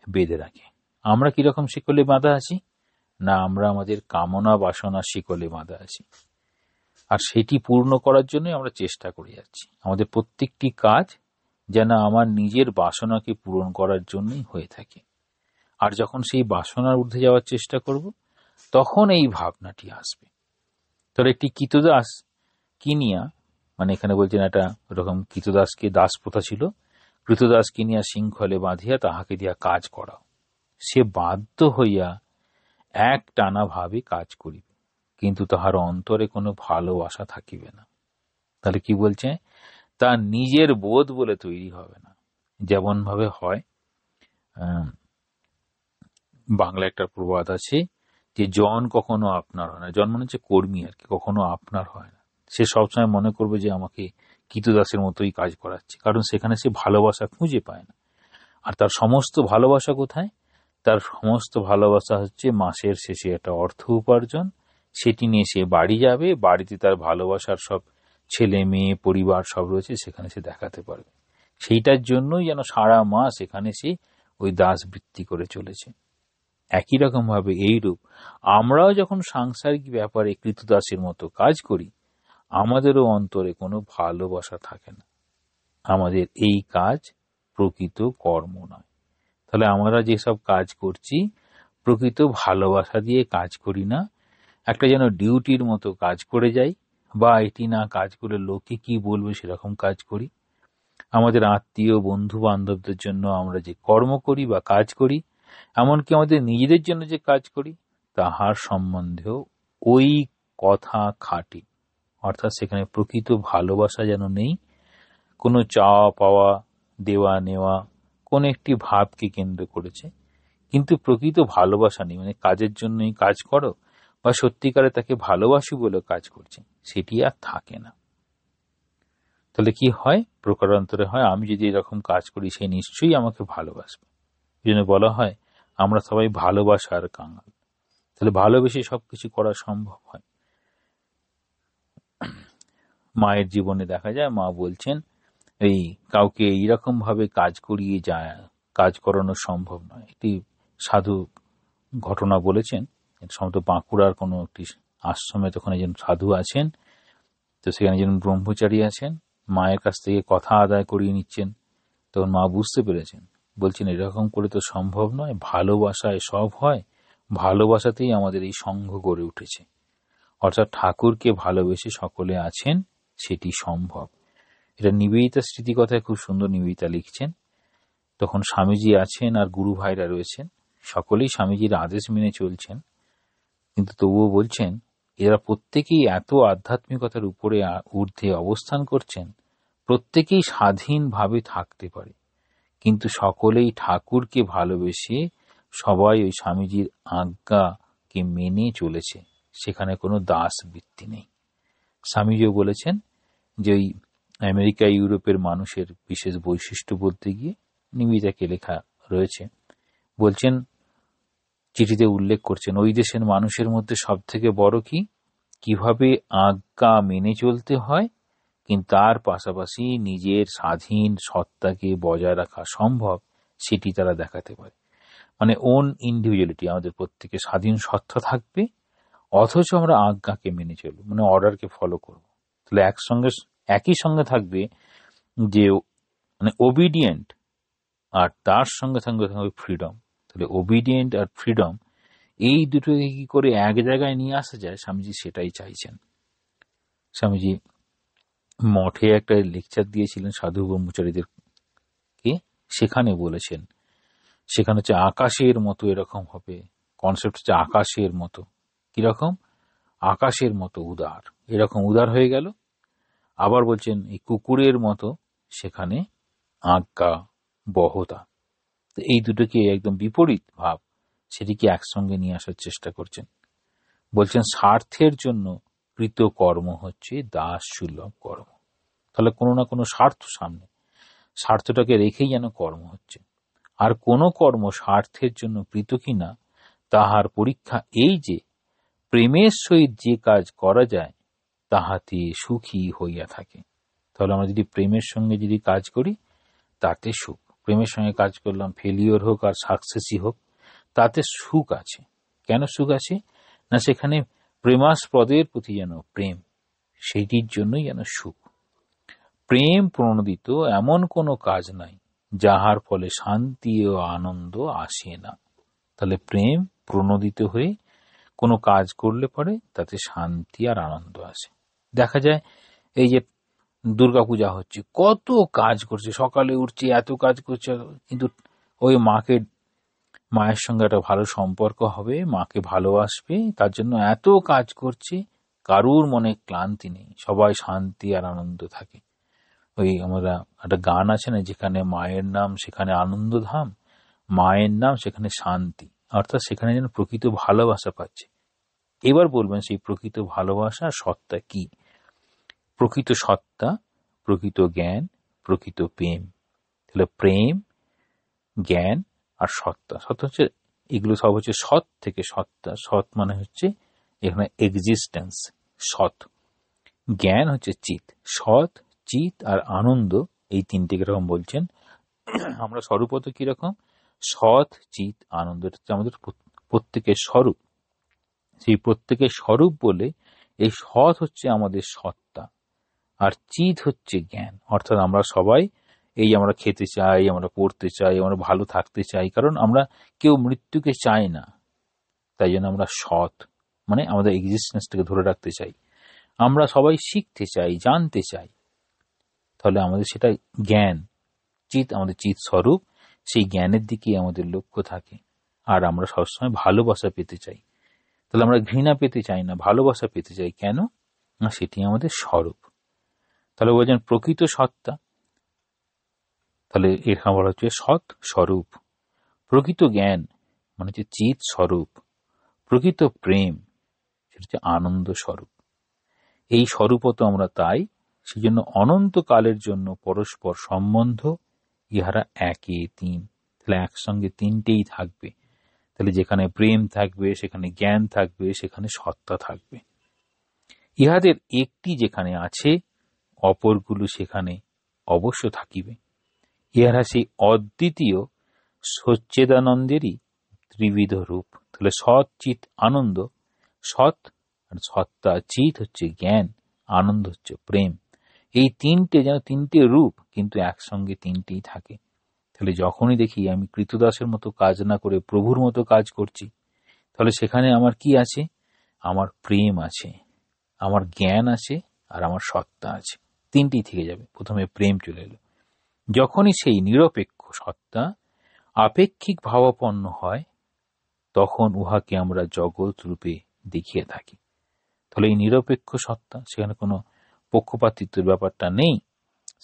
বেঁধে রাখে। আমরা কিরকম শিকলে বাঁধা আছি? না, আমরা আমাদের কামনা বাসনা শিকলে বাঁধা আছি, আর সেটি পূর্ণ করার জন্য আমরা চেষ্টা করে যাচ্ছি। আমাদের প্রত্যেকটি কাজ যেন আমার নিজের বাসনাকে পূরণ করার জন্যই হয়ে থাকে। আর যখন সেই বাসনার ঊর্ধ্বে যাওয়ার চেষ্টা করব, তখন এই ভাবনাটি আসবে। তাহলে একটি কৃতদাস কিনিয়া, মানে এখানে বলছেন একটা এরকম কৃতদাসকে দাস প্রথা ছিল, কৃতদাস কিনিয়া শৃঙ্খলে বাঁধিয়া তাহাকে দিয়া কাজ করাও। সে বাধ্য হইয়া এক টানা ভাবে কাজ করিবে, কিন্তু তাহার অন্তরে কোনো ভালোবাসা থাকিবে না। তাহলে কি বলছে? তার নিজের বোধ বলে তৈরি হবে না। যেমন ভাবে হয়, বাংলা একটা প্রবাদ আছে যে জন কখনো আপনার হয় না। জন মানে হচ্ছে কর্মী আর কি, কখনো আপনার হয় না। সে সবসময় মনে করবে যে আমাকে কৃতদাসের মতোই কাজ করাচ্ছে, কারণ সেখানে সে ভালোবাসা খুঁজে পায় না। আর তার সমস্ত ভালোবাসা কোথায়? তার সমস্ত ভালোবাসা হচ্ছে মাসের শেষে একটা অর্থ উপার্জন, সেটি নিয়ে সে বাড়ি যাবে, বাড়িতে তার ভালোবাসার সব ছেলে মেয়ে পরিবার সব রয়েছে, সেখানে সে দেখাতে পারবে। সেইটার জন্যই যেন সারা মাস এখানে সে ওই দাস বৃত্তি করে চলেছে। একই রকম ভাবে এইরূপ আমরাও যখন সাংসারিক ব্যাপারে কৃতদাসের মতো কাজ করি, আমাদেরও অন্তরে কোনো ভালোবাসা থাকে না। আমাদের এই কাজ প্রকৃত কর্ম নয়। তাহলে আমরা যেসব কাজ করছি প্রকৃত ভালোবাসা দিয়ে কাজ করি না, একটা যেন ডিউটির মতো কাজ করে যাই, বা এটি না কাজ করে লোকে কি বলবে সেরকম কাজ করি। আমাদের আত্মীয় বন্ধু বান্ধবদের জন্য আমরা যে কর্ম করি বা কাজ করি, এমনকি আমাদের নিজেদের জন্য যে কাজ করি, তাহার সম্বন্ধেও ওই কথা খাটি। অর্থাৎ সেখানে প্রকৃত ভালোবাসা যেন নেই, কোনো চাওয়া পাওয়া, দেওয়া নেওয়া, কোন একটি ভাবকে কেন্দ্র করেছে, কিন্তু প্রকৃত ভালোবাসা নেই। মানে কাজের জন্যই কাজ করো, বা সত্যিকারে তাকে ভালোবাসি বলে কাজ করছে, সেটি আর থাকে না। তাহলে কি হয়? প্রকারান্তরে হয়, আমি যদি এরকম কাজ করি সে নিশ্চয়ই আমাকে ভালোবাসবে। এই জন্য বলা হয় আমরা সবাই ভালোবাসার কাঙাল। তাহলে ভালোবেসে সবকিছু করা সম্ভব হয়। মায়ের জীবনে দেখা যায় মা বলছেন এই কাউকে এইরকম ভাবে কাজ করিয়ে যায়, কাজ করানো সম্ভব নয়। একটি সাধু ঘটনা বলেছেন, সম্ভবত বাঁকুড়ার কোনো একটি আশ্রমে তখন একজন সাধু আছেন, তো সেখানে একজন ব্রহ্মচারী আছেন, মায়ের কাছ থেকে কথা আদায় করিয়ে নিচ্ছেন। তখন মা বুঝতে পেরেছেন, বলছেন এরকম করে তো সম্ভব নয়, ভালোবাসায় সব হয়, ভালোবাসাতেই আমাদের এই সংঘ গড়ে উঠেছে। অর্থাৎ ঠাকুরকে ভালোবেসে সকলে আছেন, সেটি সম্ভব। এটা নিবেদিতা স্মৃতিকথায় খুব সুন্দর নিবেদিতা লিখছেন। তখন স্বামীজি আছেন আর গুরু ভাইরা রয়েছেন, সকলেই স্বামীজির আদেশ মেনে চলছেন। কিন্তু তবুও বলছেন এরা প্রত্যেকেই এত আধ্যাত্মিকতার উপরে ঊর্ধ্বে অবস্থান করছেন, প্রত্যেকেই স্বাধীনভাবে থাকতে পারে, কিন্তু সকলেই ঠাকুরকে ভালোবেসে সবাই ওই স্বামীজির আজ্ঞাকে মেনে চলেছে, সেখানে কোনো দাস বৃত্তি নেই। স্বামীজিও বলেছেন যে ওই আমেরিকা ইউরোপের মানুষের বিশেষ বৈশিষ্ট্য বলতে গিয়ে নিবেদিতাকে লেখা রয়েছে, বলছেন চিঠিতে উল্লেখ করছেন ওই দেশের মানুষের মধ্যে সব থেকে বড় কিভাবে আজ্ঞা মেনে চলতে হয়, কিন্তু তার পাশাপাশি নিজের স্বাধীন সত্তাকে বজায় রাখা সম্ভব সেটি তারা দেখাতে পারে। মানে ওন ইন্ডিভিজুয়ালিটি, আমাদের প্রত্যেকে স্বাধীন সত্তা থাকবে, অথচ আমরা আজ্ঞাকে মেনে চলব, মানে অর্ডারকে ফলো করব। তাহলে একই সঙ্গে থাকবে যে মানে ওবিডিয়েন্ট, আর তার সঙ্গে সঙ্গে থাকবে ফ্রিডম। তাহলে ওবিডিয়েন্ট আর ফ্রিডম এই দুটোকে কি করে এক জায়গায় নিয়ে আসা যায়, স্বামীজি সেটাই চাইছেন। স্বামীজি মঠে একটা লেকচার দিয়েছিলেন সাধু ব্রহ্মচারীদেরকে, সেখানে বলেছেন, সেখানে হচ্ছে আকাশের মতো এরকম হবে, কনসেপ্ট হচ্ছে আকাশের মতো। কিরকম? আকাশের মতো উদার, এরকম উদার হয়ে গেল। আবার বলছেন এই কুকুরের মতো সেখানে আজ্ঞা বহতা। তো এই দুটোকে একদম বিপরীত ভাব, সেটিকে একসঙ্গে নিয়ে আসার চেষ্টা করছেন। বলছেন স্বার্থের জন্য কৃত কর্ম হচ্ছে দাস সুলভ কর্ম। তাহলে কোনো না কোনো স্বার্থ সামনে, স্বার্থটাকে রেখেই যেন কর্ম হচ্ছে। আর কোনো কর্ম স্বার্থের জন্য কৃত কিনা তাহার পরীক্ষা এই যে প্রেমের সহিত যে কাজ করা যায় তাহাতে সুখী হইয়া থাকে। তাহলে আমরা যদি প্রেমের সঙ্গে যদি কাজ করি তাতে সুখ, প্রেমের সঙ্গে কাজ করলাম, ফেলিওর হোক আর সাকসেসই হোক, তাতে সুখ আছে। কেন সুখ আছে? না সেখানে প্রেমাস্পদের প্রতি যেন প্রেম, সেইটির জন্যই যেন সুখ। প্রেম প্রণোদিত এমন কোনো কাজ নাই যাহার ফলে শান্তি ও আনন্দ আসে না। তাহলে প্রেম প্রণোদিত হয়ে কোনো কাজ করলে পরে তাতে শান্তি আর আনন্দ আসে। দেখা যায় এই যে দুর্গাপূজা হচ্ছে, কত কাজ করছে, সকালে উঠছে এত কাজ করছে, কিন্তু ওই মায়ের সঙ্গে একটা ভালো সম্পর্ক হবে, মাকে ভালোবাসবে, তার জন্য এত কাজ করছে, কারুর মনে ক্লান্তি নেই, সবাই শান্তি আর আনন্দ থাকে। ওই আমরা একটা গান আছে না, যেখানে মায়ের নাম সেখানে আনন্দধাম, মায়ের নাম সেখানে শান্তি, অর্থাৎ সেখানে যেন প্রকৃত ভালোবাসা পাচ্ছে। এবার বলবেন সেই প্রকৃত ভালোবাসা সত্তা কি? প্রকৃত সত্তা, প্রকৃত জ্ঞান, প্রকৃত প্রেম। তাহলে প্রেম, জ্ঞান আর সত্তা, সত্তা হচ্ছে এগুলো সব হচ্ছে সৎ থেকে সত্তা। সৎ মানে হচ্ছে এখানে এক্সিস্টেন্স, সৎ। জ্ঞান হচ্ছে চিত, সৎ, চিত আর আনন্দ, এই তিনটে কিরকম বলছেন আমরা স্বরূপত কিরকম? সৎ, চিত, আনন্দ, এটা হচ্ছে আমাদের প্রত্যেকের স্বরূপ। সেই প্রত্যেকের স্বরূপ বলে এই সৎ হচ্ছে আমাদের সত্তা, আর চিত হচ্ছে জ্ঞান। অর্থাৎ আমরা সবাই এই আমরা খেতে চাই, আমরা পড়তে চাই, আমরা ভালো থাকতে চাই, কারণ আমরা কেউ মৃত্যুকে চাই না। তাই জন্য আমরা সৎ, মানে আমাদের এক্সিস্টেন্সটাকে ধরে রাখতে চাই। আমরা সবাই শিখতে চাই, জানতে চাই, তাহলে আমাদের সেটা জ্ঞান, চিত, আমাদের চিত স্বরূপ, সেই জ্ঞানের দিকেই আমাদের লক্ষ্য থাকে। আর আমরা সবসময় ভালোবাসা পেতে চাই। তাহলে আমরা ঘৃণা পেতে চাই না, ভালোবাসা পেতে চাই। কেন? না সেটি আমাদের স্বরূপ। তাহলে বলছেন প্রকৃত সত্তা, তাহলে এর বলা হচ্ছে সৎ স্বরূপ। প্রকৃত জ্ঞান মানে হচ্ছে চিত স্বরূপ। প্রকৃত প্রেম সেটা হচ্ছে আনন্দ স্বরূপ। এই স্বরূপত আমরা তাই, সেই জন্য অনন্তকালের জন্য পরস্পর সম্বন্ধ, ইহারা একে তিন। তাহলে একসঙ্গে তিনটেই থাকবে। তাহলে যেখানে প্রেম থাকবে সেখানে জ্ঞান থাকবে, সেখানে সত্তা থাকবে। ইহাদের একটি যেখানে আছে অপরগুলো সেখানে অবশ্য থাকিবে। ইহারা সেই অদ্বিতীয় সচ্চিদানন্দেরই ত্রিবিধ রূপ। তাহলে সৎ, চিত, আনন্দ। সৎ আর সত্তা, চিত হচ্ছে জ্ঞান, আনন্দ হচ্ছে প্রেম। এই তিনটে যেন তিনটে রূপ, কিন্তু একসঙ্গে তিনটেই থাকে। তাহলে যখনই দেখি আমি কৃতদাসের মতো কাজ না করে প্রভুর মতো কাজ করছি, তাহলে সেখানে আমার কি আছে? আমার প্রেম আছে, আমার জ্ঞান আছে, আর আমার সত্তা আছে। তিনটেই থেকে যাবে। প্রথমে প্রেম চলে এলো। যখনই সেই নিরপেক্ষ সত্তা আপেক্ষিক ভাবাপন্ন হয়, তখন উহাকে আমরা জগৎ রূপে দেখিয়ে থাকে। তাহলে এই নিরপেক্ষ সত্তা, সেখানে কোনো পক্ষপাতিত্বের ব্যাপারটা নেই,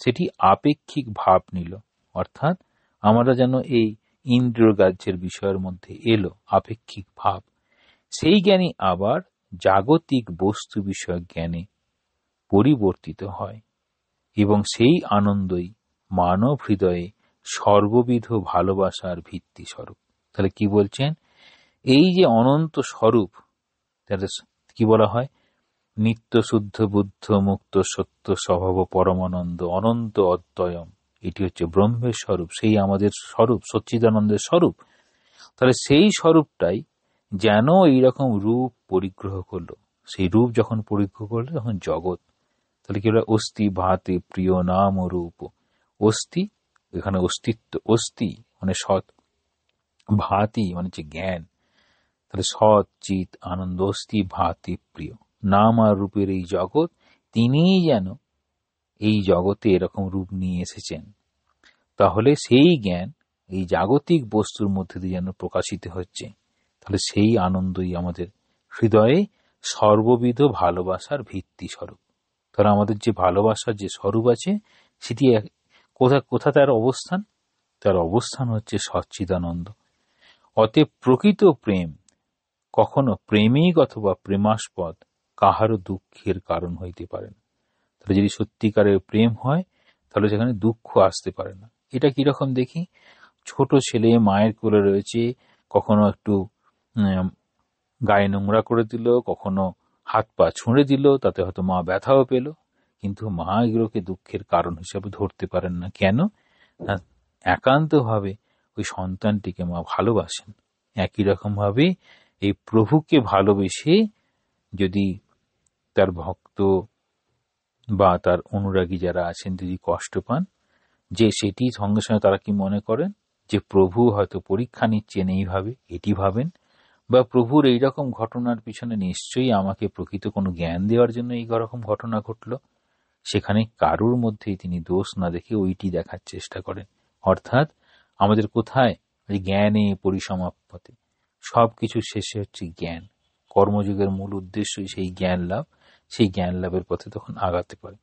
সেটি আপেক্ষিক ভাব নিল। অর্থাৎ আমরা যেন এই ইন্দ্রিয়গ্রাহ্যের বিষয়ের মধ্যে এলো আপেক্ষিক ভাব। সেই জ্ঞানই আবার জাগতিক বস্তু বিষয়ক জ্ঞানে পরিবর্তিত হয় এবং সেই আনন্দই মানব হৃদয়ে সর্ববিধ ভালোবাসার ভিত্তি স্বরূপ। তাহলে কি বলছেন? এই যে অনন্ত স্বরূপ, কি বলা হয়? নিত্য শুদ্ধ বুদ্ধ মুক্ত সত্য স্বভাব পরমানন্দ অনন্ত অদ্বয়ম, এটি হচ্ছে ব্রহ্মের স্বরূপ, সেই আমাদের স্বরূপ, সচ্চিদানন্দের স্বরূপ। তাহলে সেই স্বরূপটাই যেন এইরকম রূপ পরিগ্রহ করলো। সেই রূপ যখন পরিগ্রহ করলো তখন জগৎ, তাহলে কি বলে? অস্তি ভাতে প্রিয় নাম ও রূপ। অস্তি, এখানে অস্তিত্ব, অস্তি মানে সৎ, ভাতি মানে হচ্ছে জ্ঞান, তাহলে সৎ চিত আনন্দ, অস্তি ভাতি প্রিয় নাম আর রূপের এই জগৎ, তিনিই যেন এই জগতে এরকম রূপ নিয়ে এসেছেন। তাহলে সেই জ্ঞান এই জাগতিক বস্তুর মধ্যে দিয়ে যেন প্রকাশিত হচ্ছে। তাহলে সেই আনন্দই আমাদের হৃদয়ে সর্ববিধ ভালোবাসার ভিত্তি স্বরূপ। তাহলে আমাদের যে ভালোবাসার যে স্বরূপ আছে, সেটি কোথা তার অবস্থান? তার অবস্থান হচ্ছে সচ্চিদানন্দ। অতএব প্রকৃত প্রেম কখনো প্রেমিক অথবা প্রেমাস্পদ কাহারও দুঃখের কারণ হইতে পারে না। তাহলে যদি সত্যিকারের প্রেম হয়, তাহলে সেখানে দুঃখ আসতে পারে না। এটা কিরকম দেখি? ছোট ছেলে মায়ের কোলে রয়েছে, কখনো একটু গায়ে নোংরা করে দিল, কখনো হাত পা ছুঁড়ে দিল, তাতে হয়তো মা ব্যথাও পেল, কিন্তু মা এগুলোকে দুঃখের কারণ হিসাবে ধরতে পারেন না। কেন? একান্তভাবে ওই সন্তানটিকে মা ভালোবাসেন। একই রকম ভাবে এই প্রভুকে ভালোবেসে যদি তার ভক্ত বা তার অনুরাগী যারা আছেন যদি কষ্ট পান, যে সেটি সঙ্গে সঙ্গে তারা কি মনে করেন যে প্রভু হয়তো পরীক্ষা নিচ্ছেন, এইভাবে এটি ভাবেন, বা প্রভুর এইরকম ঘটনার পিছনে নিশ্চয়ই আমাকে প্রকৃত কোনো জ্ঞান দেওয়ার জন্য এই রকম ঘটনা ঘটল। সেখানে কারুর মধ্যেই তিনি দোষ না দেখে ওইটি দেখার চেষ্টা করেন। অর্থাৎ আমাদের কোথায়? জ্ঞানে পরিসমাপ্যতে, সব কিছু শেষে হচ্ছে জ্ঞান। কর্মযুগের মূল উদ্দেশ্যই সেই জ্ঞান লাভ। সেই জ্ঞান লাভের পথে তখন আগাতে পারে।